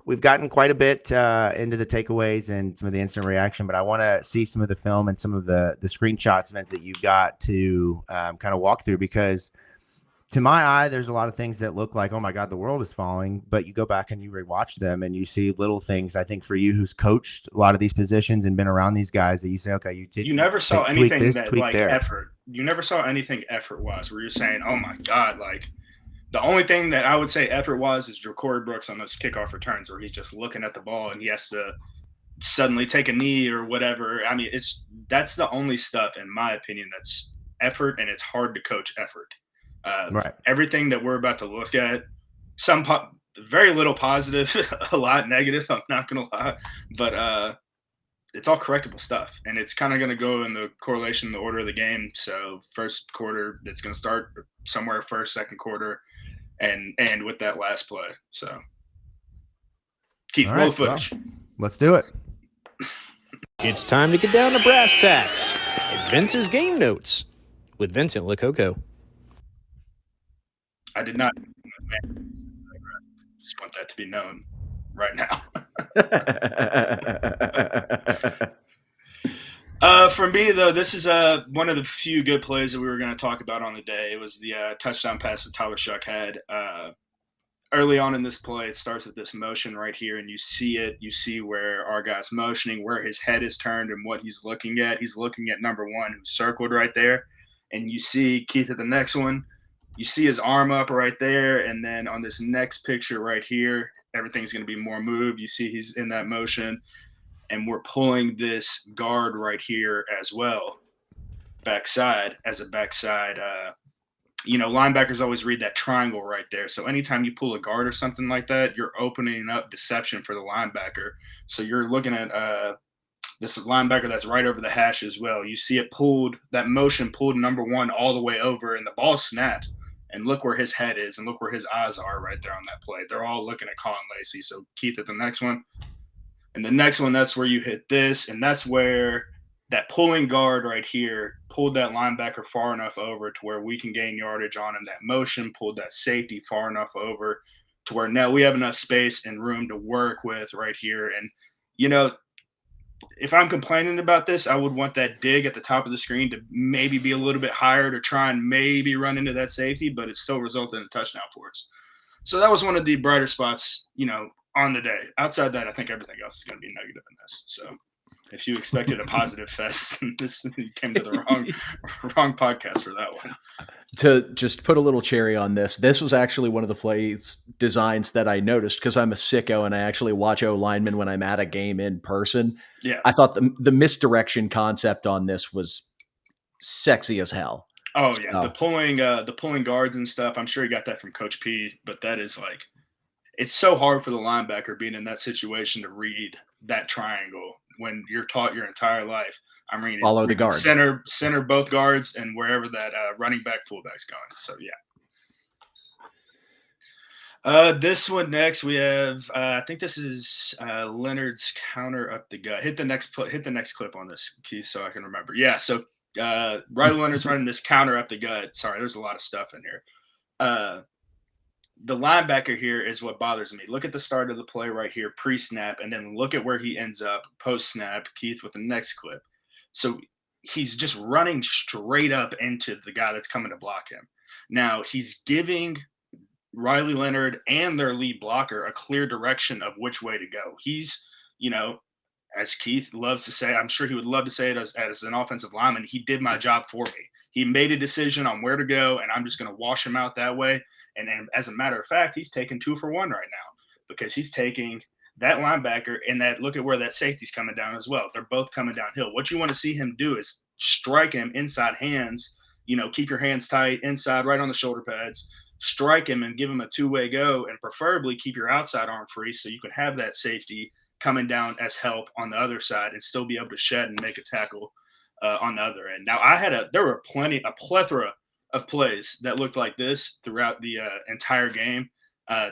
we've gotten quite a bit into the takeaways and some of the instant reaction, but I want to see some of the film and some of the screenshots, Vince, that you've got to kind of walk through, because to my eye, there's a lot of things that look like, oh my God, the world is falling. But you go back and you rewatch them and you see little things. I think for you, who's coached a lot of these positions and been around these guys, that you say, okay, You never saw tweak anything this, that tweak like there. effort. You never saw anything effort wise where you're saying, "Oh my god!" Like the only thing that I would say effort wise is Jacory Brooks on those kickoff returns where he's just looking at the ball and he has to suddenly take a knee or whatever. I mean, that's the only stuff in my opinion that's effort, and it's hard to coach effort. Right. Everything that we're about to look at, some very little positive, a lot negative. I'm not gonna lie, but it's all correctable stuff, and it's kind of going to go in the correlation, the order of the game. So first quarter, it's going to start somewhere first, second quarter, and end with that last play. So Keith, All roll right. the Well, footage. let's do it. It's time to get down to brass tacks. It's Vince's Game Notes with Vincent Lococo. I did not. Just want that to be known right now. For me, though, this is one of the few good plays that we were going to talk about on the day. It was the touchdown pass that Tyler Shuck had. Early on in this play, it starts with this motion right here, and you see it. You see where our guy's motioning, where his head is turned, and what he's looking at. He's looking at number one, who's circled right there. And you see Keith at the next one. You see his arm up right there, and then on this next picture right here, everything's going to be more moved. You see he's in that motion, and we're pulling this guard right here as well, backside as a backside. Linebackers always read that triangle right there. So anytime you pull a guard or something like that, you're opening up deception for the linebacker. So you're looking at this linebacker that's right over the hash as well. You see it pulled, that motion pulled number one all the way over, and the ball snapped. And look where his head is, and look where his eyes are right there on that play. They're all looking at Colin Lacey. So Keith at the next one. And the next one, that's where you hit this, and that's where that pulling guard right here pulled that linebacker far enough over to where we can gain yardage on him. That motion pulled that safety far enough over to where now we have enough space and room to work with right here. And, if I'm complaining about this, I would want that dig at the top of the screen to maybe be a little bit higher to try and maybe run into that safety, but it still resulted in a touchdown for us. So that was one of the brighter spots, on the day. Outside that, I think everything else is going to be negative in this. So if you expected a positive fest, this you came to the wrong podcast for that one. To just put a little cherry on this was actually one of the plays designs that I noticed, because I'm a sicko and I actually watch O linemen when I'm at a game in person. Yeah. I thought the misdirection concept on this was sexy as hell. Oh yeah, the pulling guards and stuff. I'm sure you got that from Coach P, but that is like, it's so hard for the linebacker being in that situation to read that triangle when you're taught your entire life. I'm reading follow the guard, center both guards, and wherever that running back fullback's going. So yeah. This one next we have. I think this is Leonard's counter up the gut. Hit the next clip on this, Keith, so I can remember. Yeah. So Riley Leonard's running this counter up the gut. Sorry, there's a lot of stuff in here. The linebacker here is what bothers me. Look at the start of the play right here, pre-snap, and then look at where he ends up post-snap, Keith, with the next clip. So he's just running straight up into the guy that's coming to block him. Now, he's giving Riley Leonard and their lead blocker a clear direction of which way to go. He's, as Keith loves to say, I'm sure he would love to say it as an offensive lineman, he did my job for me. He made a decision on where to go, and I'm just going to wash him out that way. And as a matter of fact, he's taking 2 for 1 right now, because he's taking that linebacker and look at where that safety's coming down as well. They're both coming downhill. What you want to see him do is strike him inside hands, keep your hands tight inside, right on the shoulder pads, strike him and give him a two-way go, and preferably keep your outside arm free so you can have that safety coming down as help on the other side and still be able to shed and make a tackle on the other end. Now, there were a plethora of plays that looked like this throughout the entire game.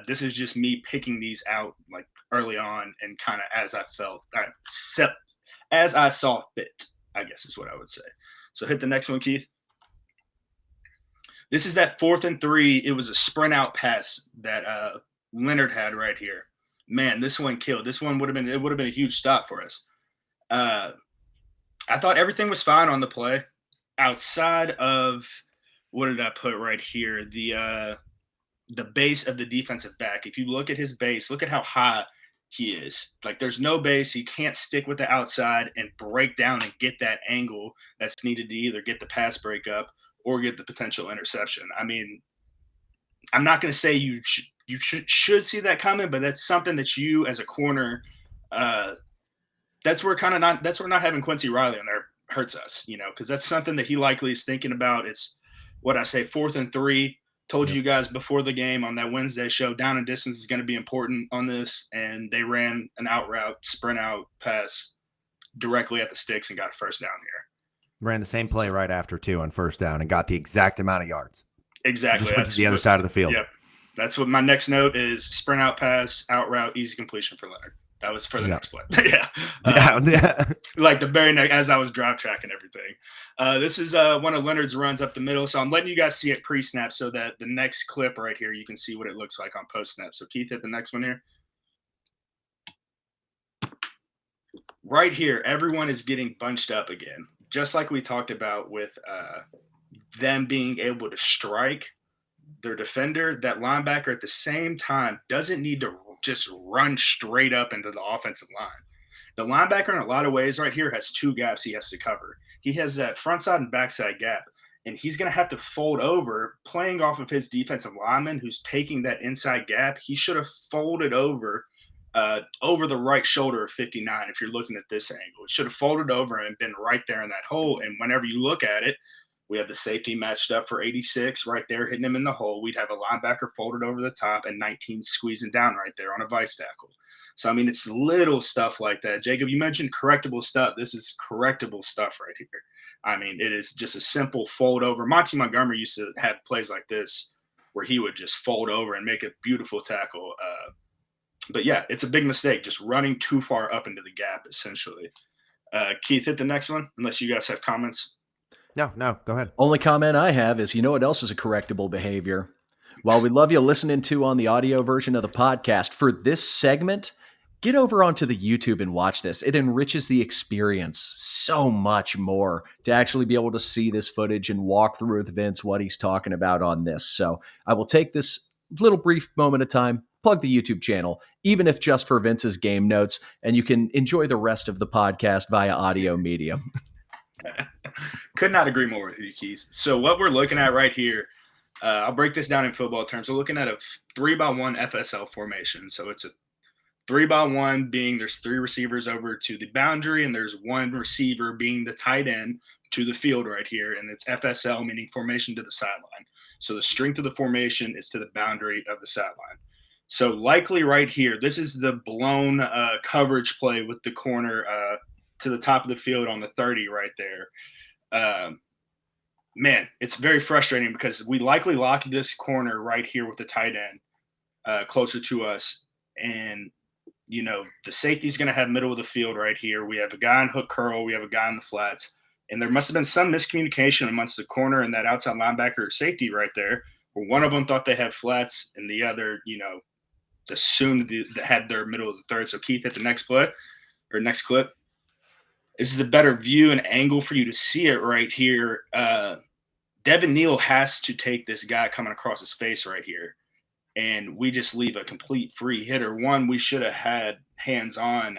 This is just me picking these out like early on and kind of as I felt, as I saw fit, I guess is what I would say. So hit the next one, Keith. This is that 4th and 3. It was a sprint out pass that Leonard had right here. man, this one killed. This one would have been a huge stop for us. I thought everything was fine on the play, outside of what did I put right here? The base of the defensive back. If you look at his base, look at how high he is. Like, there's no base. He can't stick with the outside and break down and get that angle that's needed to either get the pass break up or get the potential interception. I mean, I'm not going to say you should see that coming, but that's something that you as a corner, that's where not having Quincy Riley in there hurts us, because that's something that he likely is thinking about. It's what I say, 4th and 3. Told you guys before the game on that Wednesday show, down and distance is going to be important on this, and they ran an out route, sprint out pass directly at the sticks and got a first down here. Ran the same play right after, too, on first down and got the exact amount of yards. Exactly. Just went to the other side of the field. Yep. That's what my next note is: sprint out pass, out route, easy completion for Leonard. That was for the next play. Like the very next, as I was drop tracking everything. This is one of Leonard's runs up the middle. So I'm letting you guys see it pre-snap so that the next clip right here, you can see what it looks like on post-snap. So Keith, hit the next one here. Right here, everyone is getting bunched up again. Just like we talked about with them being able to strike their defender, that linebacker at the same time doesn't need to just run straight up into the offensive line. The linebacker in a lot of ways right here has 2 gaps he has to cover. He has that front side and backside gap, and he's going to have to fold over, playing off of his defensive lineman who's taking that inside gap. He should have folded over the right shoulder of 59 if you're looking at this angle. It should have folded over and been right there in that hole, and whenever you look at it, we have the safety matched up for 86 right there, hitting him in the hole. We'd have a linebacker folded over the top and 19 squeezing down right there on a vice tackle. So, I mean, it's little stuff like that. Jacob, you mentioned correctable stuff. This is correctable stuff right here. I mean, it is just a simple fold over. Monty Montgomery used to have plays like this where he would just fold over and make a beautiful tackle. But, yeah, it's a big mistake, just running too far up into the gap, essentially. Keith, hit the next one, unless you guys have comments. No, go ahead. Only comment I have is, you know what else is a correctable behavior? While we love you listening to on the audio version of the podcast, for this segment, get over onto the YouTube and watch this. It enriches the experience so much more to actually be able to see this footage and walk through with Vince what he's talking about on this. So I will take this little brief moment of time, plug the YouTube channel, even if just for Vince's game notes, and you can enjoy the rest of the podcast via audio medium. Could not agree more with you, Keith. So what we're looking at right here, I'll break this down in football terms. We're looking at a 3-by-1 FSL formation. So it's a 3-by-1 being there's 3 receivers over to the boundary, and there's 1 receiver being the tight end to the field right here. And it's FSL, meaning formation to the sideline. So the strength of the formation is to the boundary of the sideline. So likely right here, this is the blown coverage play with the corner to the top of the field on the 30 right there. Man, it's very frustrating because we likely locked this corner right here with the tight end closer to us. And, the safety's going to have middle of the field right here. We have a guy in hook curl. We have a guy in the flats. And there must have been some miscommunication amongst the corner and that outside linebacker or safety right there, where one of them thought they had flats and the other, assumed they had their middle of the third. So Keith, hit the next play or next clip. This is a better view and angle for you to see it right here. Devin Neal has to take this guy coming across his face right here. And we just leave a complete free hitter. One, we should have had hands on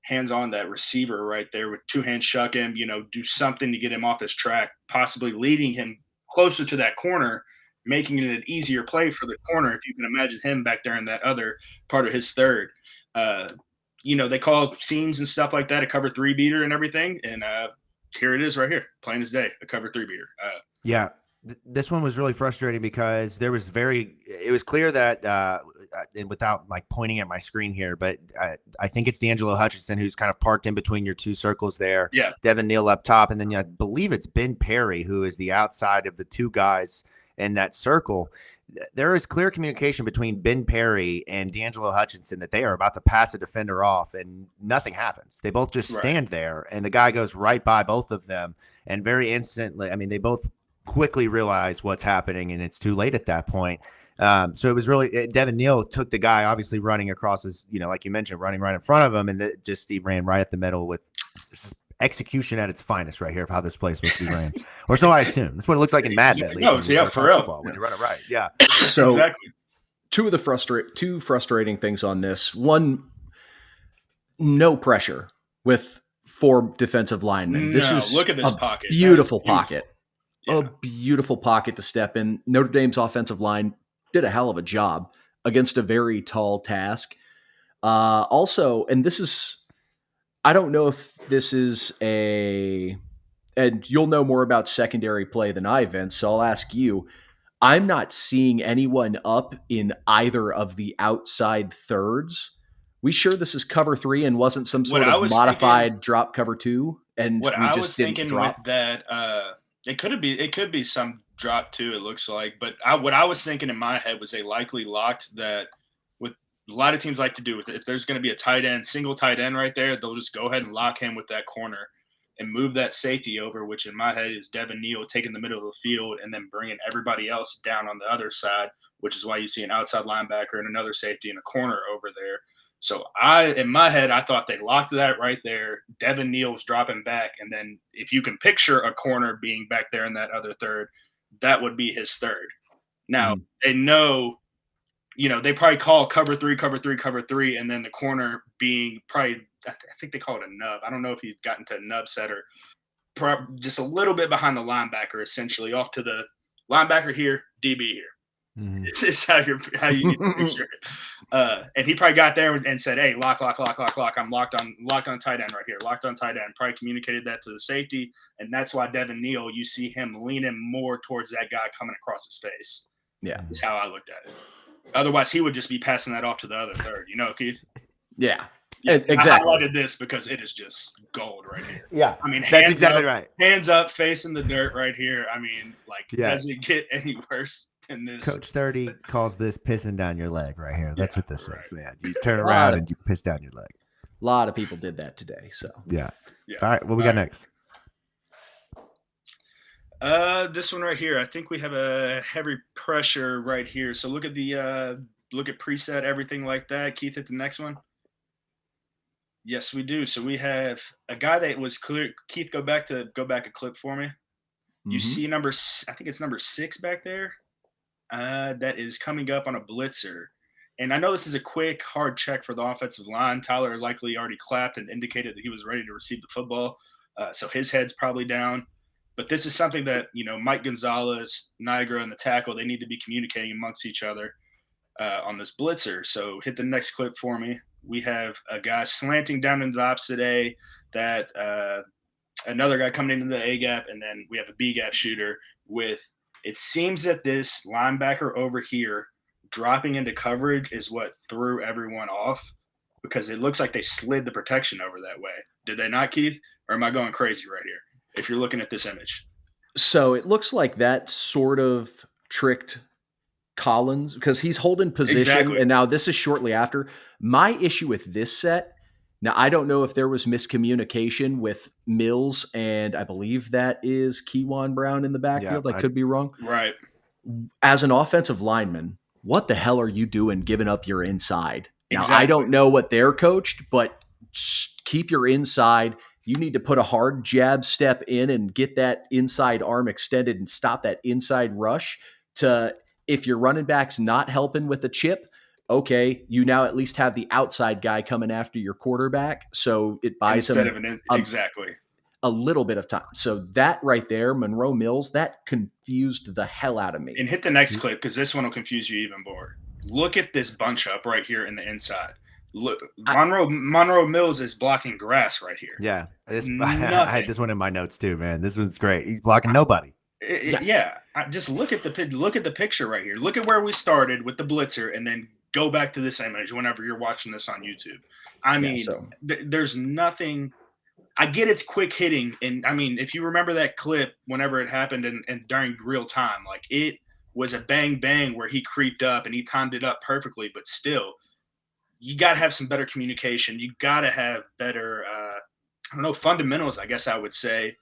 that receiver right there with 2-hand shuck him, do something to get him off his track, possibly leading him closer to that corner, making it an easier play for the corner. If you can imagine him back there in that other part of his third. They call seams and stuff like that a cover 3 beater and everything. And here it is right here, plain as day, a cover 3 beater. Yeah. This one was really frustrating because it was clear that, and without pointing at my screen here, but I think it's D'Angelo Hutchinson who's kind of parked in between your 2 circles there. Yeah. Devin Neal up top. And then I believe it's Ben Perry, who is the outside of the 2 guys in that circle. There is clear communication between Ben Perry and D'Angelo Hutchinson that they are about to pass a defender off and nothing happens. They both just stand there and the guy goes right by both of them. And very instantly, they both quickly realize what's happening and it's too late at that point. So it was really Devin Neal took the guy obviously running across his, like you mentioned, running right in front of him, and he ran right at the middle with this is execution at its finest right here of how this play is supposed to be ran. Or so I assume. That's what it looks like in Madden at least. No, yeah, for real. Football, when you run it right. Yeah. So exactly. Two frustrating things on this. One, no pressure with 4 defensive linemen. This is look at this pocket. Beautiful pocket. Yeah. A beautiful pocket to step in. Notre Dame's offensive line did a hell of a job against a very tall task. Also, and this is, I don't know if this is and you'll know more about secondary play than I, Vince, so I'll ask you. I'm not seeing anyone up in either of the outside thirds. We sure this is cover 3 and wasn't some sort of modified drop cover 2? And what we I just was didn't thinking drop. with that, it could be some drop 2. It looks like, but what I was thinking in my head was they likely locked that. With a lot of teams like to do with it. If there's going to be a tight end, single tight end right there, they'll just go ahead and lock him with that corner and move that safety over, which in my head is Devin Neal taking the middle of the field and then bringing everybody else down on the other side, which is why you see an outside linebacker and another safety in a corner over there. So in my head, I thought they locked that right there. Devin Neal's dropping back. And then if you can picture a corner being back there in that other third, that would be his third. Now they know, they probably call cover 3, and then the corner being probably, I think they call it a nub. I don't know if he's gotten to a nub set or just a little bit behind the linebacker, essentially off to the linebacker here, DB here. Mm-hmm. It's how you picture it. And he probably got there and said, "Hey, lock. I'm locked on tight end right here. Locked on tight end." Probably communicated that to the safety, and that's why Devin Neal, you see him leaning more towards that guy coming across his face. Yeah, is how I looked at it. Otherwise, he would just be passing that off to the other third. Keith? Yeah. Exactly. I highlighted this because it is just gold right here. Yeah. I mean, that's exactly right. Hands up, face in the dirt right here. I mean, does it get any worse than this? Coach 30 calls this pissing down your leg right here. That's what this is, man. You turn around and you piss down your leg. A lot of people did that today. So yeah. All right. What we got next? This one right here. I think we have a heavy pressure right here. So look at preset, everything like that. Keith, hit the next one. Yes, we do. So we have a guy that was clear. Keith, go back a clip for me. You see I think it's number 6 back there. That is coming up on a blitzer. And I know this is a quick, hard check for the offensive line. Tyler likely already clapped and indicated that he was ready to receive the football. So his head's probably down. But this is something that, Mike Gonzalez, Niagara, and the tackle, they need to be communicating amongst each other on this blitzer. So hit the next clip for me. We have a guy slanting down into the opposite A, that another guy coming into the A gap, and then we have a B gap shooter with – it seems that this linebacker over here dropping into coverage is what threw everyone off, because it looks like they slid the protection over that way. Did they not, Keith? Or am I going crazy right here if you're looking at this image? So it looks like that sort of tricked Collins, because he's holding position. Exactly. And now this is shortly after. My issue with this set, now I don't know if there was miscommunication with Mills, and I believe that is Keywan Brown in the backfield. I could be wrong. Right. As an offensive lineman, what the hell are you doing giving up your inside? Exactly. Now, I don't know what they're coached, but keep your inside. You need to put a hard jab step in and get that inside arm extended and stop that inside rush. If your running back's not helping with the chip, okay, you now at least have the outside guy coming after your quarterback. So it buys him exactly a little bit of time. So that right there, Monroe Mills, that confused the hell out of me. And hit the next clip, because this one will confuse you even more. Look at this bunch up right here in the inside. Look, Monroe Mills is blocking grass right here. Yeah, I had this one in my notes too, man. This one's great. He's blocking nobody. Just look at the picture right here. Look at where we started with the blitzer, and then go back to this image whenever you're watching this on YouTube. I mean, there's nothing. I get it's quick hitting, and I mean, if you remember that clip, whenever it happened and during real time, like it was a bang bang where he creeped up and he timed it up perfectly, but still, you got to have some better communication. You got to have better, fundamentals, I guess I would say,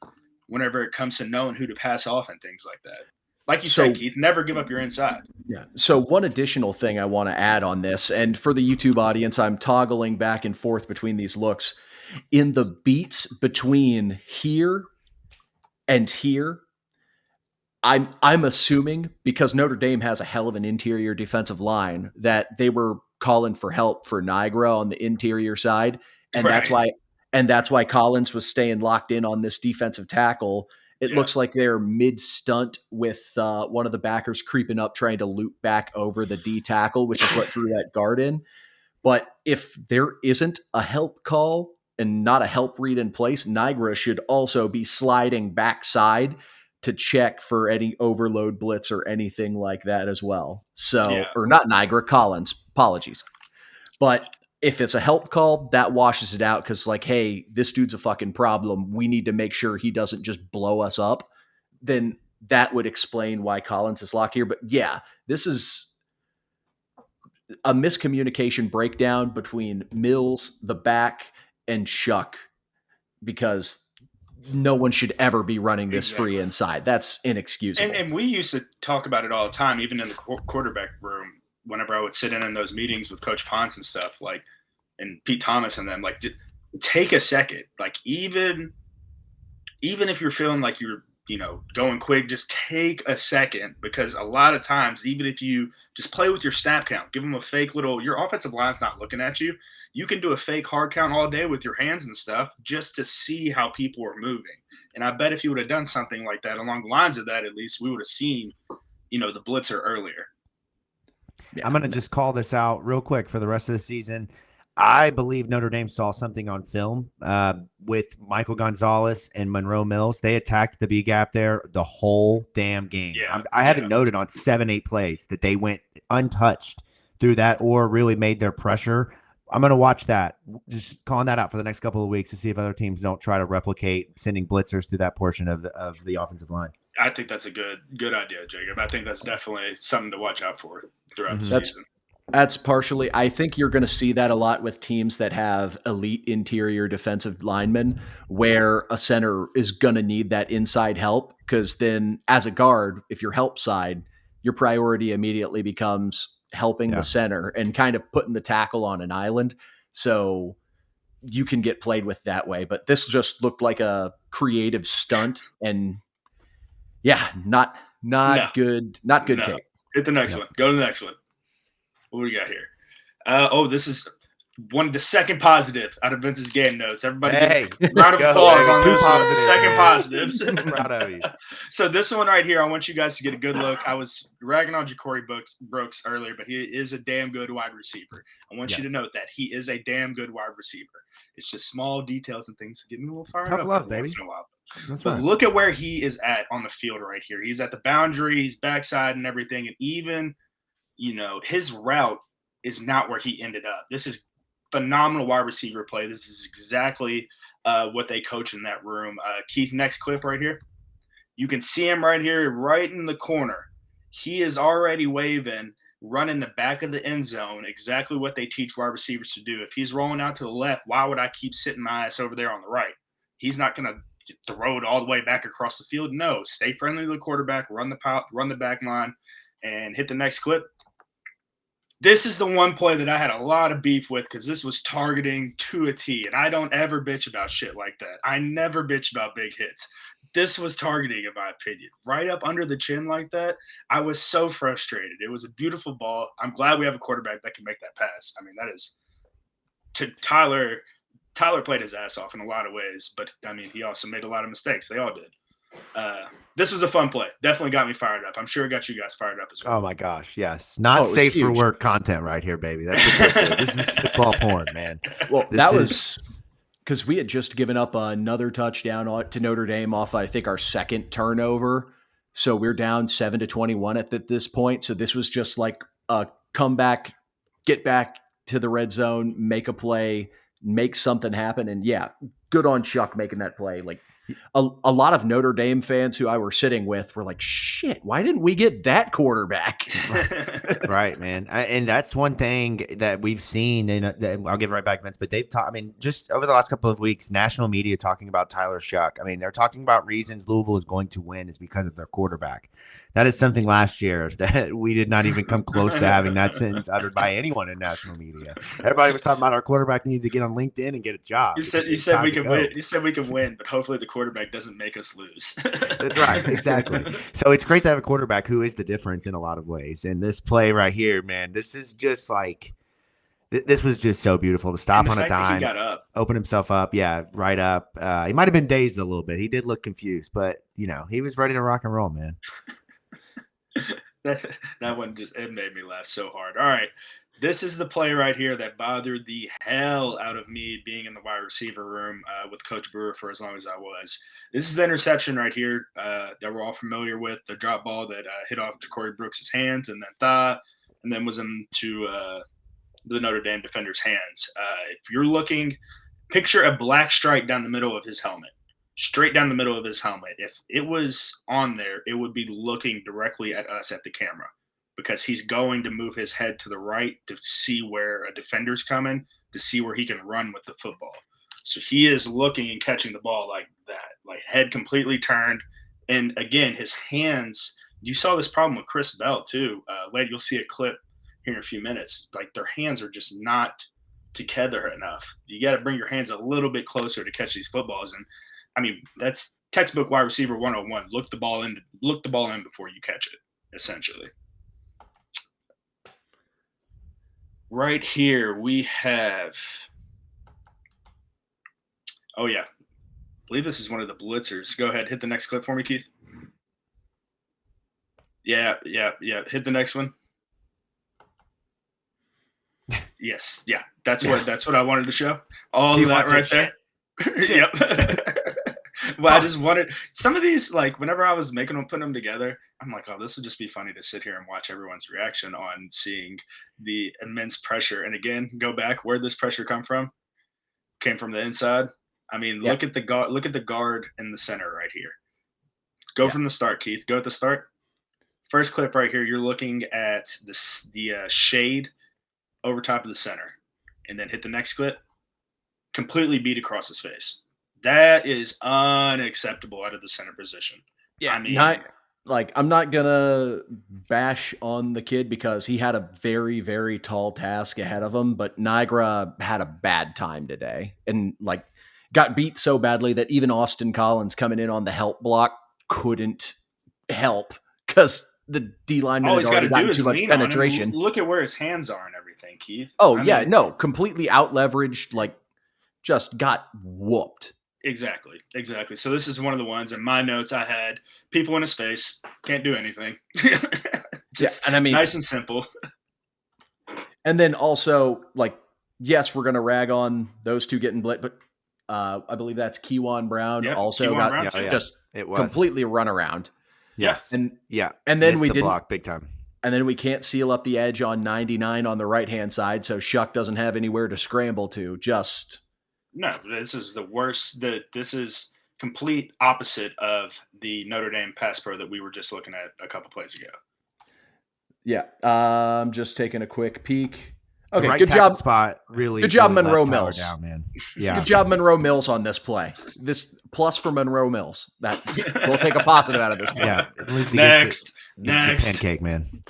whenever it comes to knowing who to pass off and things like that. Like you said, Keith, never give up your inside. Yeah. So one additional thing I want to add on this, and for the YouTube audience, I'm toggling back and forth between these looks. In the beats between here and here, I'm assuming, because Notre Dame has a hell of an interior defensive line, that they were calling for help for Niagara on the interior side, and that's why Collins was staying locked in on this defensive tackle. It looks like they're mid-stunt with one of the backers creeping up, trying to loop back over the D tackle, which is what drew that guard in. But if there isn't a help call and not a help read in place, Niagara should also be sliding backside to check for any overload blitz or anything like that as well. So, or not Niagara, Collins, apologies. But if it's a help call, that washes it out because, like, hey, this dude's a fucking problem. We need to make sure he doesn't just blow us up. Then that would explain why Collins is locked here. But yeah, this is a miscommunication breakdown between Mills, the back, and Shuck, because no one should ever be running this free inside. That's inexcusable. And we used to talk about it all the time, even in the quarterback room, whenever I would sit in those meetings with Coach Ponce and stuff, like, and Pete Thomas and them, like, take a second. Like, even if you're feeling like you're, going quick, just take a second, because a lot of times, even if you just play with your snap count, give them a fake your offensive line's not looking at you. You can do a fake hard count all day with your hands and stuff just to see how people are moving. And I bet if you would have done something like that, along the lines of that, at least we would have seen, the blitzer earlier. Yeah. I'm going to just call this out real quick for the rest of the season. I believe Notre Dame saw something on film with Michael Gonzalez and Monroe Mills. They attacked the B gap there the whole damn game. Yeah. I haven't noted on 7-8 plays that they went untouched through that or really made their pressure. I'm going to watch that, just calling that out for the next couple of weeks to see if other teams don't try to replicate sending blitzers through that portion of the offensive line. I think that's a good idea, Jacob. I think that's definitely something to watch out for throughout the season. That's partially. I think you're going to see that a lot with teams that have elite interior defensive linemen, where a center is going to need that inside help, because then as a guard, if you're help side, your priority immediately becomes helping the center and kind of putting the tackle on an island. So you can get played with that way. But this just looked like a creative stunt, and not good. Not good take. Hit the next one. Go to the next one. What do we got here? This is the second positive out of Vince's game notes. Everybody, round of applause on this one. The second positives. Proud of you. So this one right here, I want you guys to get a good look. I was ragging on Ja'Cory Brooks earlier, but he is a damn good wide receiver. I want you to note that he is a damn good wide receiver. It's just small details and things that get me a little fired up. Tough love, baby. In a while. But look at where he is at on the field right here. He's at the boundary, he's backside and everything, and even his route is not where he ended up. This is phenomenal wide receiver play. This is exactly what they coach in that room. Keith, next clip right here. You can see him right here, right in the corner. He is already waving, running the back of the end zone, exactly what they teach wide receivers to do. If he's rolling out to the left, why would I keep sitting my ass over there on the right? He's not going to throw it all the way back across the field. No, stay friendly to the quarterback, run the back line, and hit the next clip. This is the one play that I had a lot of beef with, because this was targeting to a T, and I don't ever bitch about shit like that. I never bitch about big hits. This was targeting, in my opinion. Right up under the chin like that, I was so frustrated. It was a beautiful ball. I'm glad we have a quarterback that can make that pass. I mean, that is – Tyler played his ass off in a lot of ways, but, I mean, he also made a lot of mistakes. They all did. This was a fun play. Definitely got me fired up. I'm sure it got you guys fired up as well. Oh my gosh, yes. Not safe for work content right here, baby. That's what this is. This is football porn, man. Well, that was because we had just given up another touchdown to Notre Dame off, I think, our second turnover. So we're down 7-21 at this point. So this was just like a comeback, get back to the red zone, make a play, make something happen. And good on Chuck making that play. Like, a lot of Notre Dame fans who I were sitting with were like, shit, why didn't we get that quarterback? Right, man. And that's one thing that we've seen, and I'll give it right back, Vince, but they've just over the last couple of weeks, national media talking about Tyler Shuck. I mean, they're talking about reasons Louisville is going to win is because of their quarterback. That is something last year that we did not even come close to having that sentence uttered by anyone in national media. Everybody was talking about our quarterback needed to get on LinkedIn and get a job. You said we could win. You said we could win, but hopefully the quarterback doesn't make us lose. That's right, exactly. So it's great to have a quarterback who is the difference in a lot of ways. And this play right here, man, this is just like this was just so beautiful to stop on a dime. He got up, open himself up, right up. He might have been dazed a little bit. He did look confused, but he was ready to rock and roll, man. that one it made me laugh so hard. All right. This is the play right here that bothered the hell out of me being in the wide receiver room with Coach Brewer for as long as I was. This is the interception right here that we're all familiar with, the drop ball that hit off Ja'Cory Brooks' hands and then was into the Notre Dame defender's hands. If you're looking, picture a black stripe down the middle of his helmet. Straight down the middle of his helmet. If it was on there, it would be looking directly at us at the camera because he's going to move his head to the right to see where a defender's coming, to see where he can run with the football. So he is looking and catching the ball like that, like head completely turned. And again, his hands, you saw this problem with Chris Bell too. Later, you'll see a clip here in a few minutes. Like their hands are just not together enough. You got to bring your hands a little bit closer to catch these footballs. And I mean, that's textbook wide receiver 101. Look the ball in before you catch it, essentially. Right here we have – oh, yeah. I believe this is one of the blitzers. Go ahead. Hit the next clip for me, Keith. Yeah. Hit the next one. Yes. Yeah. That's what I wanted to show. All of that right there. Yep. Well, I just wanted some of these, like whenever I was putting them together, I'm like, oh, this would just be funny to sit here and watch everyone's reaction on seeing the immense pressure. And again, go back, where'd this pressure come from? Came from the inside. I mean, look at the guard in the center right here. Go from the start, Keith. Go at the start. First clip right here, you're looking at the shade over top of the center. And then hit the next clip. Completely beat across his face. That is unacceptable out of the center position. Yeah, I mean, I'm not gonna bash on the kid because he had a very, very tall task ahead of him, but Niagara had a bad time today and got beat so badly that even Austin Collins coming in on the help block couldn't help because the D lineman had already gotten too much penetration. Look at where his hands are and everything, Keith. Completely out leveraged, just got whooped. Exactly. So this is one of the ones in my notes I had people in his face, can't do anything. And I mean, nice and simple. And then also, yes, we're going to rag on those two getting blitzed, but I believe that's Kewan Brown completely run around. Yes. And then we didn't block big time. And then we can't seal up the edge on 99 on the right-hand side, so Shuck doesn't have anywhere to scramble to. No, this is the worst. This is complete opposite of the Notre Dame pass pro that we were just looking at a couple plays ago. Yeah, I'm just taking a quick peek. Okay, right good job. Spot really. Good job, Monroe Mills. Down, man. Yeah, good job, Monroe Mills on this play. This plus for Monroe Mills. That we'll take a positive out of this play. Yeah, at least next. Pancake, man.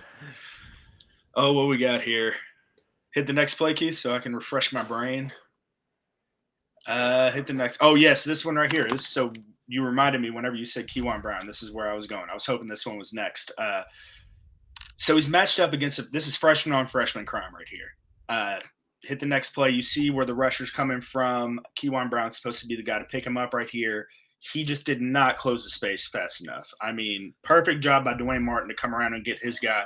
Oh, what we got here? Hit the next play, Keith, so I can refresh my brain. Hit the next. Oh, yes, this one right here. So you reminded me whenever you said Kewan Brown. This is where I was going. I was hoping this one was next. So he's matched up against – this is freshman on freshman crime right here. Hit the next play. You see where the rusher's coming from. Kewan Brown's supposed to be the guy to pick him up right here. He just did not close the space fast enough. I mean, perfect job by Dwayne Martin to come around and get his guy.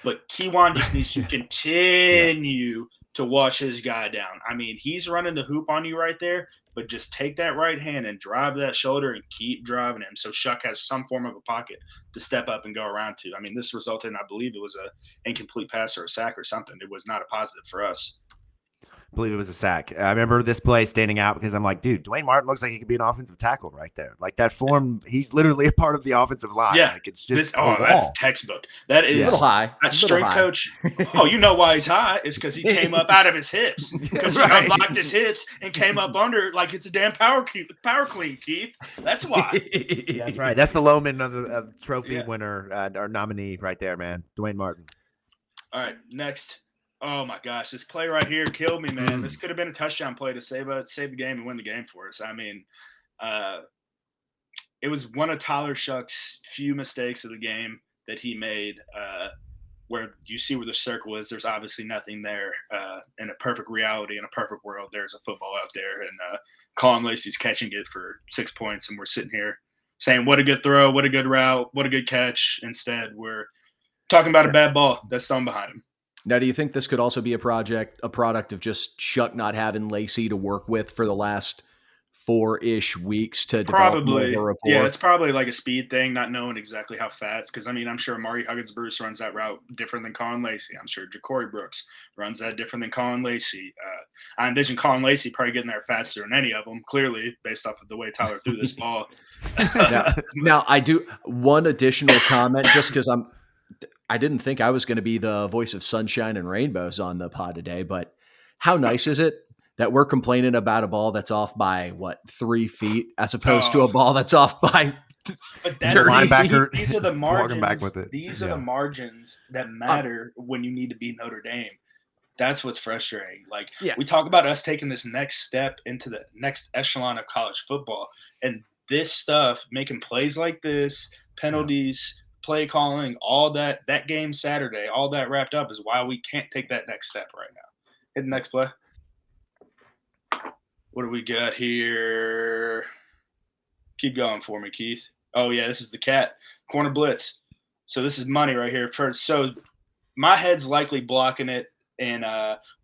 But Kewan just needs to continue to wash his guy down. I mean, he's running the hoop on you right there, but just take that right hand and drive that shoulder and keep driving him so Shuck has some form of a pocket to step up and go around to. I mean, this resulted in, I believe it was a incomplete pass or a sack or something. It was not a positive for us. believe it was a sack. I remember this play standing out because I'm like, dude, Dwayne Martin looks like he could be an offensive tackle right there. Like that form, he's literally a part of the offensive line. Yeah. Like it's just that's textbook. That is a little high. That strength coach. Oh, you know why he's high? It's because he came up out of his hips. Because he unlocked his hips and came up under like it's a damn power clean, Keith. That's why. That's right. That's the Loman of trophy winner or nominee right there, man. Dwayne Martin. All right, next. Oh my gosh, this play right here killed me, man. This could have been a touchdown play to save the game and win the game for us. I mean, it was one of Tyler Shuck's few mistakes of the game that he made, where you see where the circle is. There's obviously nothing there. In a perfect reality, in a perfect world, there's a football out there, and Colin Lacey's catching it for 6 points, and we're sitting here saying, what a good throw, what a good route, what a good catch. Instead, we're talking about a bad ball that's thrown behind him. Now, do you think this could also be a product of just Shuck not having Lacey to work with for the last 4-ish weeks to develop more of a rapport? Yeah, it's probably like a speed thing, not knowing exactly how fast. Because, I mean, I'm sure Amari Huggins-Bruce runs that route different than Colin Lacey. I'm sure Ja'Cory Brooks runs that different than Colin Lacey. I envision Colin Lacey probably getting there faster than any of them, clearly, based off of the way Tyler threw this ball. Now, I do one additional comment just because I didn't think I was going to be the voice of sunshine and rainbows on the pod today, but how nice is it that we're complaining about a ball that's off by 3 feet as opposed to a ball that's off by linebacker? These are the margins. Back with it. These are the margins that matter when you need to beat Notre Dame. That's what's frustrating. Like we talk about us taking this next step into the next echelon of college football, and this stuff, making plays like this, penalties. Play calling, all that game Saturday, all that wrapped up is why we can't take that next step right now. Hit the next play. What do we got here? Keep going for me, Keith. Oh, yeah, this is the cat. Corner blitz. So this is money right here. So my head's likely blocking it, and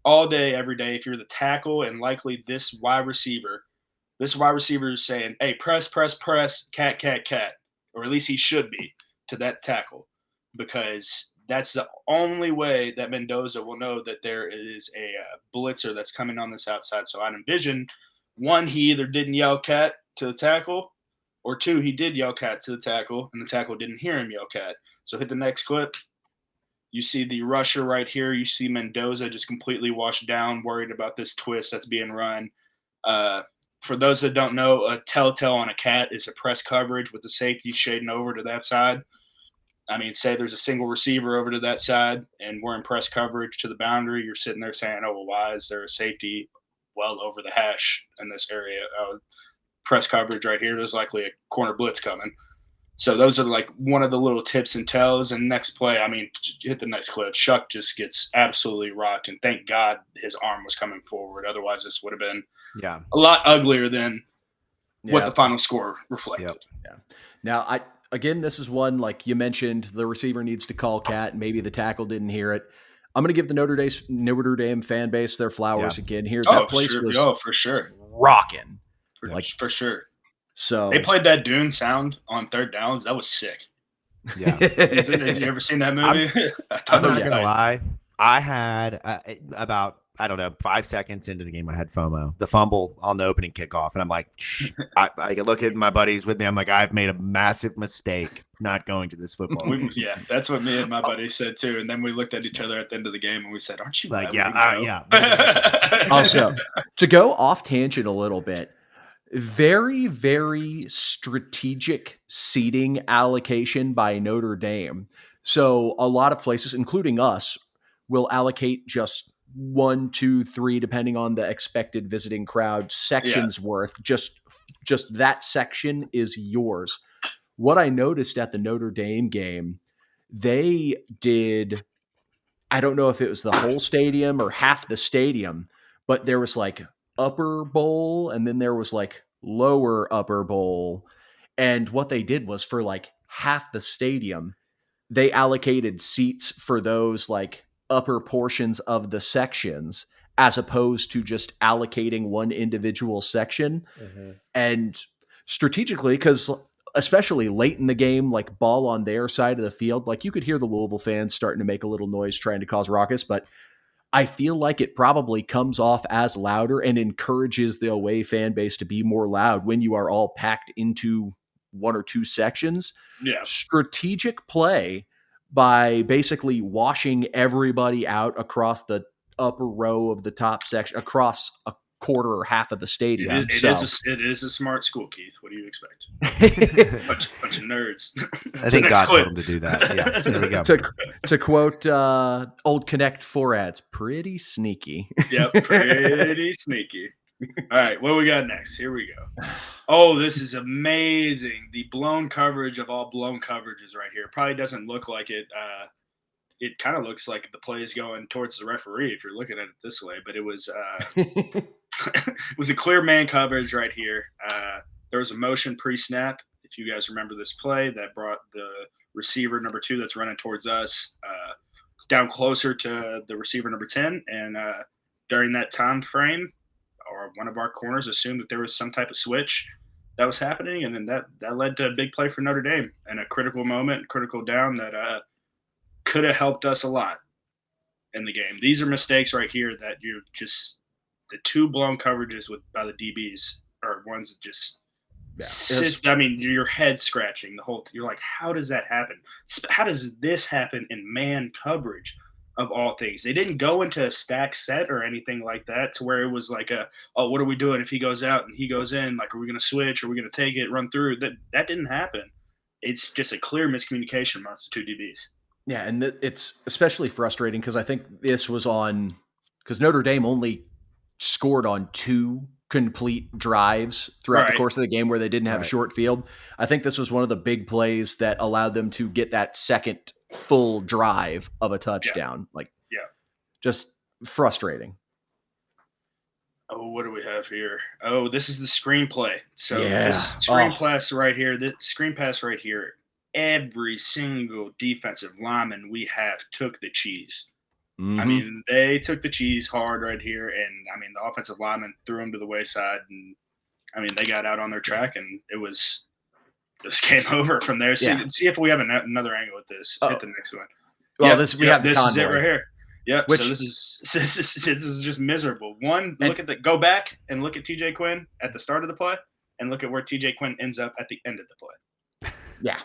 all day, every day, if you're the tackle and likely this wide receiver is saying, hey, press, cat, or at least he should be. To that tackle, because that's the only way that Mendoza will know that there is a blitzer that's coming on this outside. So I'd envision, 1, he either didn't yell cat to the tackle, or 2, he did yell cat to the tackle, and the tackle didn't hear him yell cat. So hit the next clip. You see the rusher right here. You see Mendoza just completely washed down, worried about this twist that's being run. For those that don't know, a telltale on a cat is a press coverage with the safety shading over to that side. I mean, say there's a single receiver over to that side and we're in press coverage to the boundary. You're sitting there saying, oh, well, why is there a safety well over the hash in this area? Press coverage right here. There's likely a corner blitz coming. So those are like one of the little tips and tells. And next play, I mean, hit the next clip. Shuck just gets absolutely rocked. And thank God his arm was coming forward. Otherwise, this would have been a lot uglier than what the final score reflected. Yeah. Now, Again, this is one, like you mentioned, the receiver needs to call cat. Maybe the tackle didn't hear it. I'm going to give the Notre Dame fan base their flowers again here. That place was for sure rocking. For sure. So they played that Dune sound on third downs. That was sick. Yeah. Did you ever seen that movie? I'm not going to lie. I had about 5 seconds into the game, I had FOMO. The fumble on the opening kickoff, and I'm like, I look at my buddies with me. I'm like, I've made a massive mistake not going to this football game. That's what me and my buddy said too. And then we looked at each other at the end of the game, and we said, "Aren't you like, yeah?" Also, to go off tangent a little bit, very, very strategic seating allocation by Notre Dame. So a lot of places, including us, will allocate just 1, 2, 3, depending on the expected visiting crowd, sections worth. Just that section is yours. What I noticed at the Notre Dame game, they did, I don't know if it was the whole stadium or half the stadium, but there was like upper bowl and then there was like lower upper bowl. And what they did was for like half the stadium, they allocated seats for those like upper portions of the sections as opposed to just allocating one individual section. And strategically, because especially late in the game, like ball on their side of the field, like you could hear the Louisville fans starting to make a little noise trying to cause ruckus, but I feel like it probably comes off as louder and encourages the away fan base to be more loud when you are all packed into one or two sections. Yeah. Strategic play by basically washing everybody out across the upper row of the top section, across a quarter or half of the stadium. It is a smart school, Keith. What do you expect? bunch of nerds. I think God told him to do that. Yeah, there we go. To quote old Connect 4 ads, pretty sneaky. Yep, pretty sneaky. All right, what do we got next? Here we go. Oh, this is amazing. The blown coverage of all blown coverages right here. Probably doesn't look like it. It kind of looks like the play is going towards the referee if you're looking at it this way, but it was it was a clear man coverage right here. There was a motion pre-snap, if you guys remember this play, that brought the receiver number 2 that's running towards us down closer to the receiver number 10. And during that time frame, or one of our corners assumed that there was some type of switch that was happening, and then that led to a big play for Notre Dame and a critical moment, critical down that could have helped us a lot in the game. These are mistakes right here that you're just the 2 blown coverages by the DBs are ones that just I mean, your head scratching the whole. You're like, how does that happen? How does this happen in man coverage of all things? They didn't go into a stack set or anything like that to where it was like what are we doing if he goes out and he goes in? Like, are we going to switch? Are we going to take it, run through? That didn't happen. It's just a clear miscommunication amongst the 2 DBs. Yeah, and it's especially frustrating because I think this was because Notre Dame only scored on 2 complete drives throughout the course of the game where they didn't have a short field. I think this was one of the big plays that allowed them to get that second full drive of a touchdown. Just frustrating. Oh, what do we have here? Oh, this is the screenplay. So this screen pass right here, every single defensive lineman we have took the cheese. Mm-hmm. I mean, they took the cheese hard right here, and I mean, the offensive lineman threw them to the wayside, and I mean, they got out on their track, and it was game over from there. See if we have another angle with this. Hit the next one. Well, we have this the is it right here. Yep. So this is just miserable. Go back and look at TJ Quinn at the start of the play, and look at where TJ Quinn ends up at the end of the play. Yeah.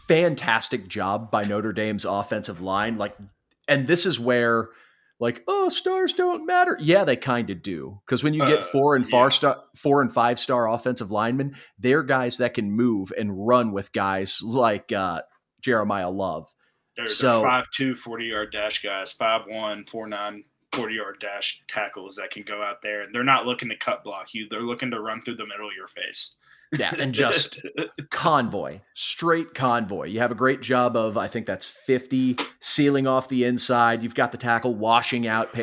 Fantastic job by Notre Dame's offensive line. And this is where, stars don't matter. Yeah, they kind of do. Because when you get 4 and 5 star offensive linemen, they're guys that can move and run with guys like Jeremiah Love. They're 5'2", 40-yard dash guys, 5'1", 4'9", 40-yard dash tackles that can go out there. And they're not looking to cut block you. They're looking to run through the middle of your face. Yeah, and just straight convoy. You have a great job of, I think that's 50, sealing off the inside. You've got the tackle washing out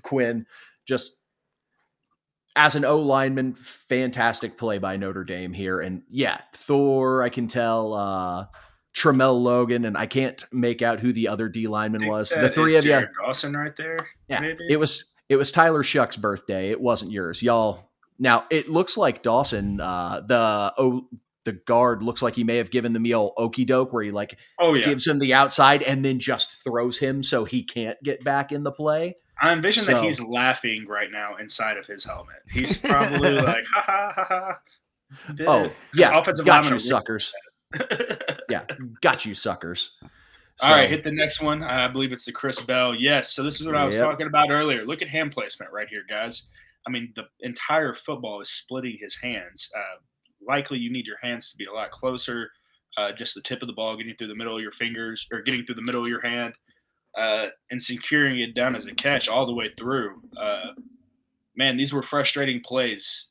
Quinn. Just as an O-lineman, fantastic play by Notre Dame here. And yeah, Thor, I can tell, Tramel Logan, and I can't make out who the other D lineman was. The 3 of you. Dawson right there. Yeah, maybe? it was Tyler Shuck's birthday. It wasn't yours, y'all. Now, it looks like Dawson, the guard, looks like he may have given the meal okie doke where he gives him the outside and then just throws him so he can't get back in the play. I envision that he's laughing right now inside of his helmet. He's probably like, ha, ha, ha, ha. Oh, yeah. Got you, suckers. Yeah, got you, suckers. All right, hit the next one. I believe it's the Chris Bell. Yes, so this is what I was talking about earlier. Look at hand placement right here, guys. I mean, the entire football is splitting his hands. Likely you need your hands to be a lot closer. Just the tip of the ball getting through the middle of your fingers or getting through the middle of your hand and securing it down as a catch all the way through. Man, these were frustrating plays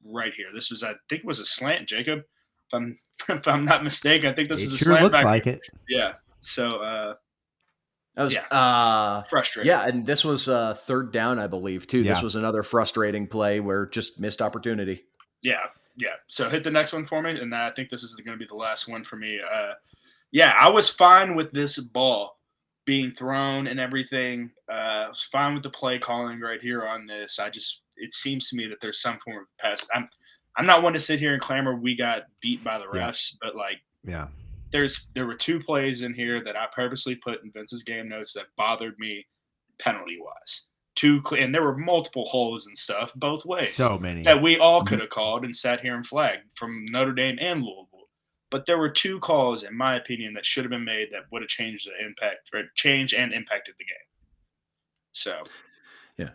right here. This was, I think it was a slant, Jacob. If I'm not mistaken, I think this is a slant. It sure looks like it. Yeah. So that was frustrating. Yeah, and this was third down, I believe, too. Yeah. This was another frustrating play where just missed opportunity. Yeah. So hit the next one for me, and I think this is going to be the last one for me. I was fine with this ball being thrown and everything. I was fine with the play calling right here on this. It seems to me that there's some form of pass. I'm not one to sit here and clamor we got beat by the refs, but there were 2 plays in here that I purposely put in Vince's game notes that bothered me penalty wise. And there were multiple holes and stuff both ways. So many that we all could have called and sat here and flagged from Notre Dame and Louisville. But there were 2 calls, in my opinion, that should have been made that would have changed the impact, or changed and impacted the game. So